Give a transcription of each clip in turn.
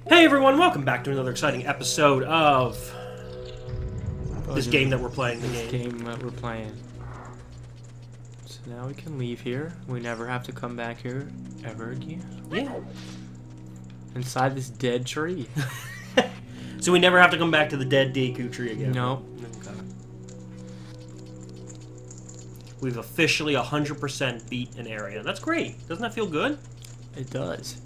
Hey everyone, welcome back to another exciting episode of this game that we're playing. We're playing. So now we can leave here. We never have to come back here ever again. Yeah. Inside this dead tree. So we never have to come back to the dead Deku tree again. No. Okay. We've officially 100% beat an area. That's great. Doesn't that feel good? It does.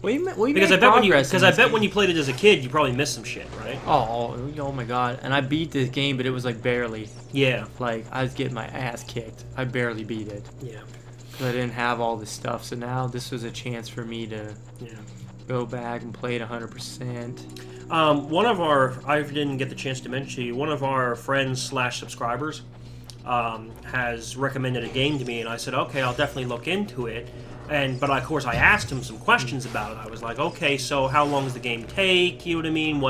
Because I bet when you played it as a kid, you probably missed some shit, right? Oh my god! And I beat this game, but it was like barely. Yeah. Like I was getting my ass kicked. I barely beat it. Yeah. Because I didn't have all this stuff. So now this was a chance for me to go back and play it 100%. One of our, I didn't get the chance to mention to you, one of our friends / subscribers has recommended a game to me, and I said, okay, I'll definitely look into it. But of course I asked him some questions about it. I was like, okay, so how long does the game take? You know what I mean?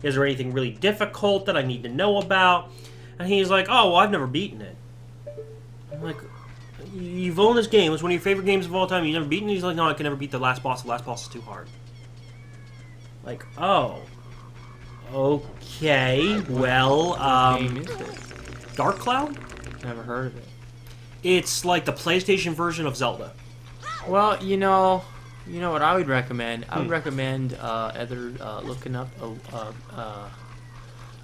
Is there anything really difficult that I need to know about? And he's like, oh, well, I've never beaten it. I'm like, you've owned this game. It's one of your favorite games of all time. You've never beaten it? He's like, no, I can never beat the last boss. The last boss is too hard. Like, oh. Okay, well, What game is it? Dark Cloud? Never heard of it. It's like the PlayStation version of Zelda. Well, you know what I would recommend. I would recommend either looking up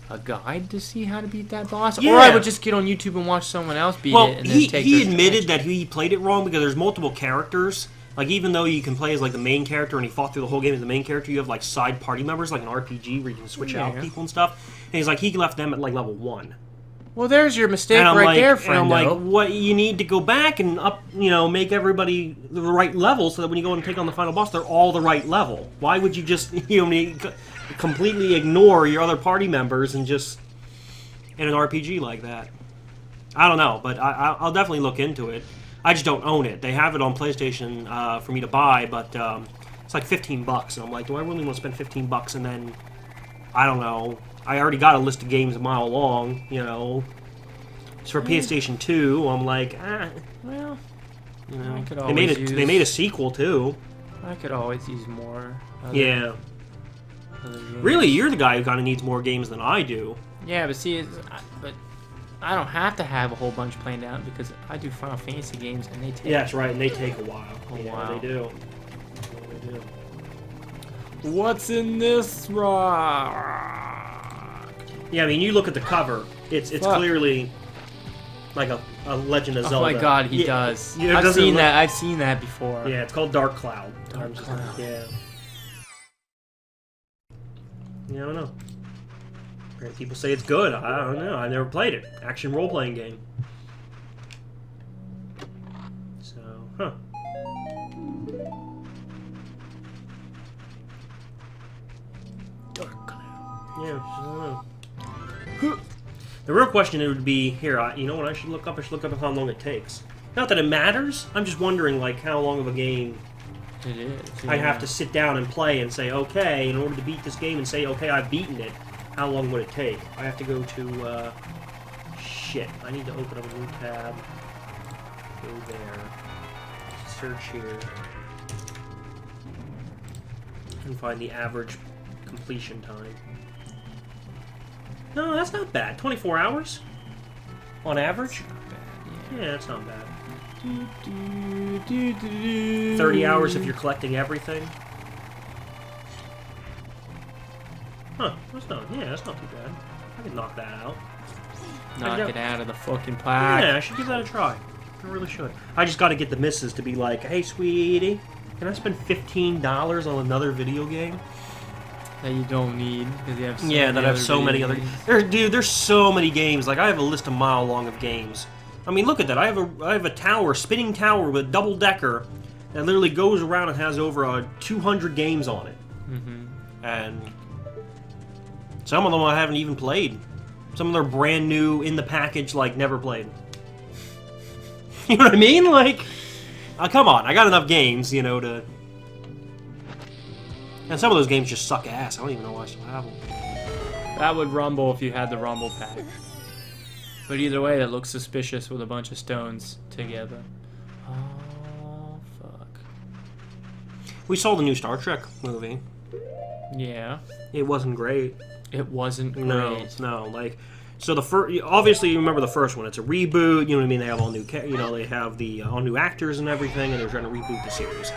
a guide to see how to beat that boss, or I would just get on YouTube and watch someone else beat it. And then take he admitted that he played it wrong because there's multiple characters. Like, even though you can play as like the main character and he fought through the whole game as the main character, you have like side party members, like an RPG where you can switch out people and stuff. And he's like, he left them at like level 1. Well, there's your mistake right there, friend. And I'm like, what? You need to go back and make everybody the right level so that when you go and take on the final boss, they're all the right level. Why would you just, completely ignore your other party members and just in an RPG like that? I don't know, but I'll definitely look into it. I just don't own it. They have it on PlayStation for me to buy, but it's like $15, and I'm like, do I really want to spend $15 and then, I don't know. I already got a list of games a mile long, It's for PlayStation 2. I'm like, well, I could they made a sequel too. I could always use more. Other really, you're the guy who kind of needs more games than I do. Yeah, but see, but I don't have to have a whole bunch planned out because I do Final Fantasy games and they take. Yeah, that's right, and they take a while. Wow. They do. What's in this rock? Yeah, I mean, you look at the cover. It's clearly like a Legend of Zelda. Oh my God, he does. Yeah, I've seen that. I've seen that before. Yeah, it's called Dark Cloud. Dark Cloud. Yeah. Yeah, I don't know. People say it's good. I don't know. I never played it. Action role-playing game. So, huh. Dark Cloud. Yeah, I don't know. The real question would be, here, you know what I should look up? I should look up how long it takes. Not that it matters. I'm just wondering, like, how long of a game it is. I have to sit down and play and say, okay, in order to beat this game and say, okay, I've beaten it, how long would it take? I have to go to, shit. I need to open up a new tab. Go there. Search here. And find the average completion time. No, that's not bad. 24 hours? On average? Not bad, yeah, that's not bad. 30 hours if you're collecting everything. Huh, that's not too bad. I can knock that out. Knock it out of the fucking pack. Yeah, I should give that a try. I really should. I just gotta get the missus to be like, hey, sweetie, can I spend $15 on another video game? That you don't need because you have so many other. There's so many games. Like, I have a list a mile long of games. I mean, look at that. I have a tower, spinning tower with double decker that literally goes around and has over 200 games on it. And some of them I haven't even played. Some of them are brand new in the package, like never played. You know what I mean? Like, come on, I got enough games, to. And some of those games just suck ass. I don't even know why I still have them. That would rumble if you had the rumble pack. But either way, that looks suspicious with a bunch of stones together. Oh, fuck. We saw the new Star Trek movie. Yeah. It wasn't great. It wasn't great. No. Like, so the first, obviously you remember the first one. It's a reboot. You know what I mean? They have all new, they have the all new actors and everything, and they're trying to reboot the series.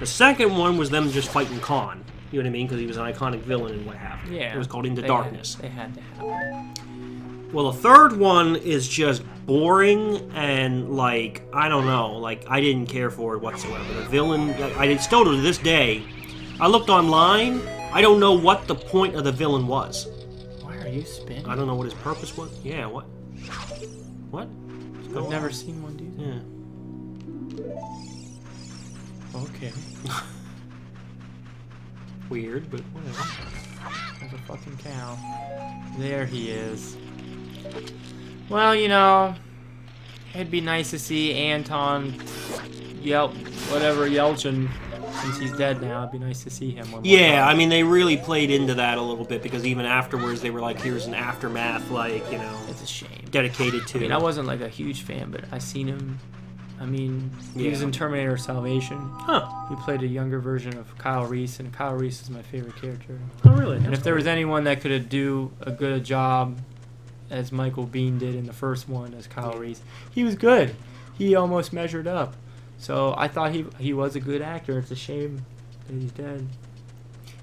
The second one was them just fighting Khan. You know what I mean? Because he was an iconic villain and what have you. Yeah. It was called Into Darkness. They had to have it. Well, the third one is just boring and, like, I don't know. Like, I didn't care for it whatsoever. The villain, I still to this day, I looked online, I don't know what the point of the villain was. Why are you spinning? I don't know what his purpose was. Yeah, what? What? I've never seen one do that. Yeah. Okay. Weird, but whatever. There's a fucking cow. There he is. Well, you know, it'd be nice to see Anton Yelchin, since he's dead now. It'd be nice to see him one more Yeah, time. I mean, they really played into that a little bit because even afterwards they were like, here's an aftermath, like, you know, It's a shame. dedicated to. I mean, I wasn't like a huge fan, but I seen him. I mean, he was in Terminator Salvation. Huh. He played a younger version of Kyle Reese, and Kyle Reese is my favorite character. Oh, really? And if there was anyone that could do a good job as Michael Biehn did in the first one as Kyle Reese, he was good. He almost measured up. So I thought he was a good actor. It's a shame that he's dead.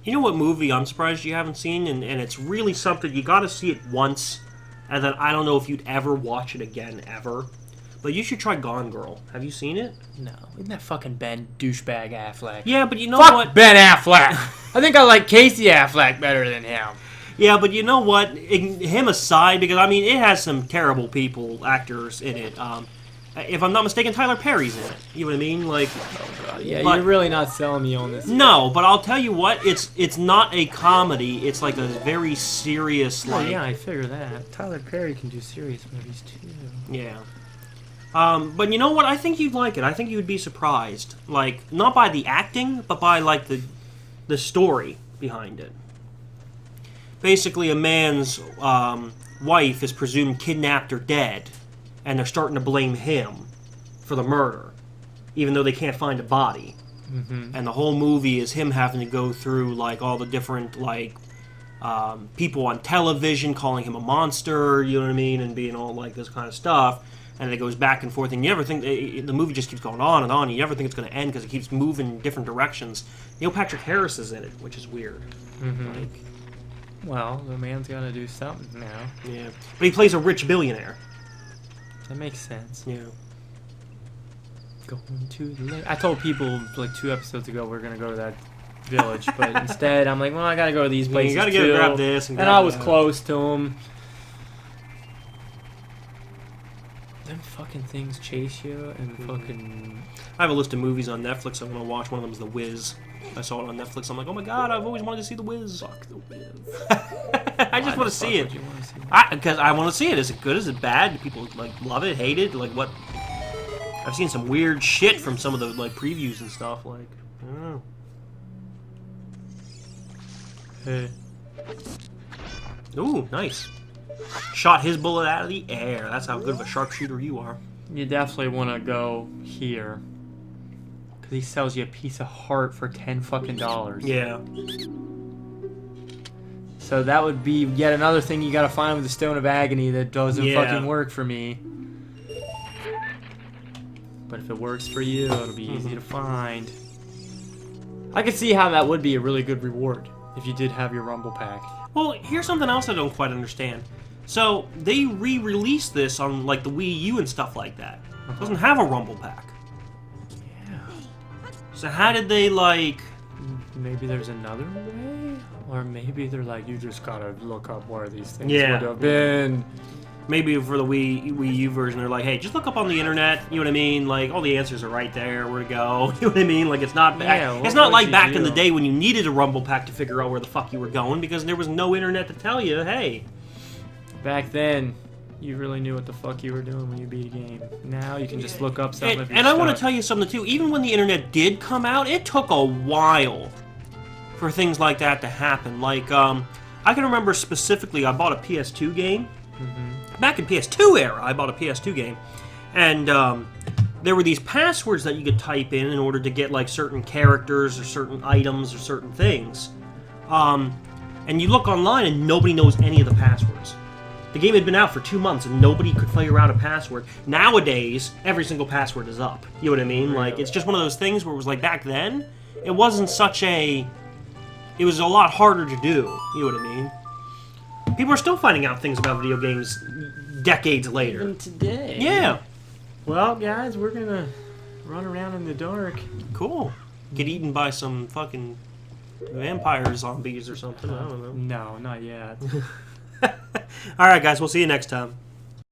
You know what movie I'm surprised you haven't seen, and it's really something you got to see it once, and then I don't know if you'd ever watch it again ever. But you should try Gone Girl. Have you seen it? No, isn't that fucking Ben douchebag Affleck? Yeah, but you know Fuck what? Ben Affleck. I think I like Casey Affleck better than him. Yeah, but you know what? Him aside, because I mean, it has some terrible actors in it. If I'm not mistaken, Tyler Perry's in it. You know what I mean? Like, Yeah, but- you're really not selling me on this. no, but I'll tell you what, it's not a comedy. It's like a very serious, Oh, like, yeah, I figure that. Tyler Perry can do serious movies too. yeah. But you know what? I think you'd like it. I think you would be surprised. Like, not by the acting, but by, like, the story behind it. Basically, a man's wife is presumed kidnapped or dead, and they're starting to blame him for the murder, even though they can't find a body. Mm-hmm. And the whole movie is him having to go through, like, all the different, like, people on television calling him a monster, you know what I mean, and being all, like, this kind of stuff. And it goes back and forth, and you never think the movie just keeps going on and on. And you never think it's going to end because it keeps moving in different directions. Neil Patrick Harris is in it, which is weird. Mm-hmm. Like, Well, the man's got to do something now. yeah, but he plays a rich billionaire. That makes sense. Yeah, Going to the lake. I told people like 2 episodes ago we're gonna go to that village, but instead I'm like, well, I gotta go to these places you got to too. grab this and And grab I was that. close to them. Them fucking things chase you and fucking. I have a list of movies on Netflix I want to watch. One of them is The Wiz. I saw it on Netflix. I'm like, oh my god, I've always wanted to see The Wiz. Fuck the Wiz. I just want to see it. Because I want to see it. Is it good? Is it bad? Do people like love it, hate it? Like what? I've seen some weird shit from some of the like previews and stuff. Like, I don't know. Hey. Ooh, nice. Shot his bullet out of the air. That's how good of a sharpshooter you are. You definitely want to go here. Because he sells you a piece of heart for $10 fucking. Yeah. So that would be yet another thing you gotta find with the Stone of Agony that doesn't Yeah. fucking work for me. But if it works for you, it'll be easy to find. I could see how that would be a really good reward if you did have your Rumble Pack. Well, here's something else I don't quite understand. So they re-released this on like the Wii U and stuff like that. It doesn't have a Rumble Pack. Yeah. So how did they like? Maybe there's another way? Or maybe they're like, you just gotta look up where these things Yeah. would have been. Maybe for the Wii U version, they're like, hey, just look up on the internet. You know what I mean? Like all the answers are right there. Where to go? You know what I mean? Like it's not back. Yeah, what it's not would like you back in do? the day when you needed a Rumble Pack to figure out where the fuck you were going because there was no internet to tell you, hey. Back then, you really knew what the fuck you were doing when you beat a game. Now you can just look up something. And I want to tell you something too. Even when the internet did come out, it took a while for things like that to happen. Like, I can remember specifically, I bought a PS2 game. Back in PS2 era, I bought a PS2 game, and there were these passwords that you could type in order to get like certain characters or certain items or certain things. And you look online and nobody knows any of the passwords. The game had been out for 2 months and nobody could figure out a password. Nowadays, every single password is up. You know what I mean? Like, it's just one of those things where it was like back then, it wasn't such a... It was a lot harder to do. You know what I mean? People are still finding out things about video games decades later. Even today. Yeah. Well, guys, we're gonna run around in the dark. Cool. Get eaten by some fucking vampire zombies or something. I don't know. No, not yet. Alright, guys. We'll see you next time.